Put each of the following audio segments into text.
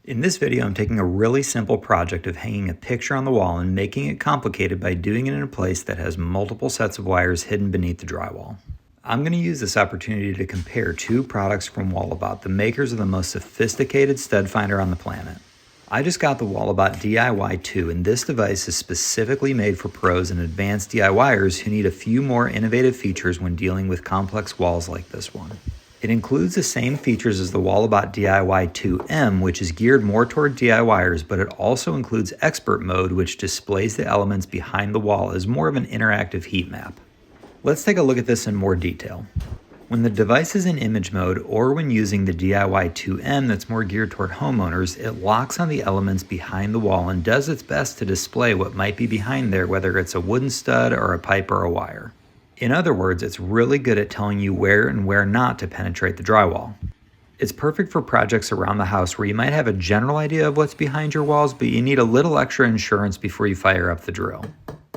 In this video, I'm taking a really simple project of hanging a picture on the wall and making it complicated by doing it in a place that has multiple sets of wires hidden beneath the drywall. I'm going to use this opportunity to compare two products from Walabot, the makers of the most sophisticated stud finder on the planet. I just got the Walabot DIY 2, and this device is specifically made for pros and advanced DIYers who need a few more innovative features when dealing with complex walls like this one. It includes the same features as the Walabot DIY 2M, which is geared more toward DIYers, but it also includes Expert Mode, which displays the elements behind the wall as more of an interactive heat map. Let's take a look at this in more detail. When the device is in image mode, or when using the DIY 2M that's more geared toward homeowners, it locks on the elements behind the wall and does its best to display what might be behind there, whether it's a wooden stud or a pipe or a wire. In other words, it's really good at telling you where and where not to penetrate the drywall. It's perfect for projects around the house where you might have a general idea of what's behind your walls, but you need a little extra insurance before you fire up the drill.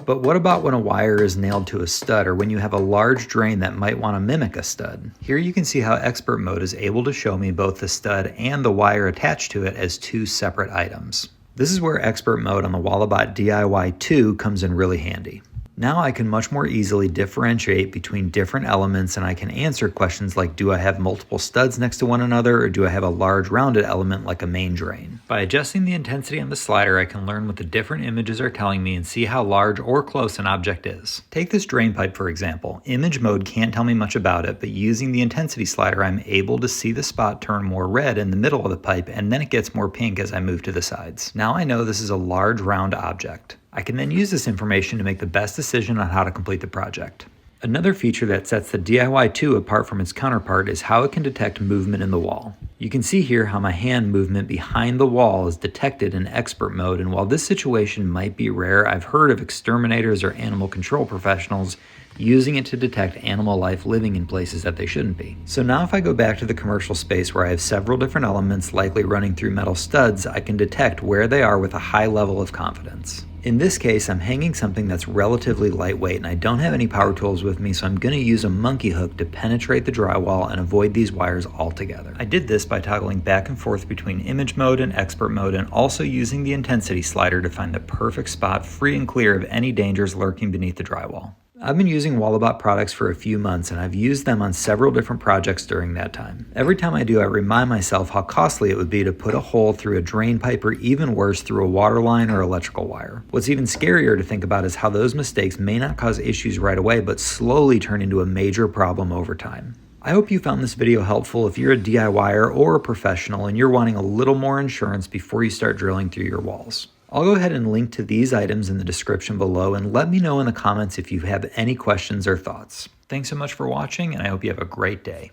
But what about when a wire is nailed to a stud, or when you have a large drain that might want to mimic a stud? Here you can see how Expert Mode is able to show me both the stud and the wire attached to it as two separate items. This is where Expert Mode on the Walabot DIY 2 comes in really handy. Now I can much more easily differentiate between different elements, and I can answer questions like, do I have multiple studs next to one another, or do I have a large rounded element like a main drain? By adjusting the intensity on the slider, I can learn what the different images are telling me and see how large or close an object is. Take this drain pipe for example. Image mode can't tell me much about it, but using the intensity slider, I'm able to see the spot turn more red in the middle of the pipe, and then it gets more pink as I move to the sides. Now I know this is a large round object. I can then use this information to make the best decision on how to complete the project. Another feature that sets the DIY 2 apart from its counterpart is how it can detect movement in the wall. You can see here how my hand movement behind the wall is detected in Expert Mode, and while this situation might be rare, I've heard of exterminators or animal control professionals using it to detect animal life living in places that they shouldn't be. So now if I go back to the commercial space where I have several different elements likely running through metal studs, I can detect where they are with a high level of confidence. In this case, I'm hanging something that's relatively lightweight and I don't have any power tools with me, so I'm going to use a monkey hook to penetrate the drywall and avoid these wires altogether. I did this by toggling back and forth between image mode and Expert Mode, and also using the intensity slider to find the perfect spot free and clear of any dangers lurking beneath the drywall. I've been using Walabot products for a few months, and I've used them on several different projects during that time. Every time I do, I remind myself how costly it would be to put a hole through a drain pipe, or even worse, through a water line or electrical wire. What's even scarier to think about is how those mistakes may not cause issues right away, but slowly turn into a major problem over time. I hope you found this video helpful if you're a DIYer or a professional and you're wanting a little more insurance before you start drilling through your walls. I'll go ahead and link to these items in the description below, and let me know in the comments if you have any questions or thoughts. Thanks so much for watching, and I hope you have a great day.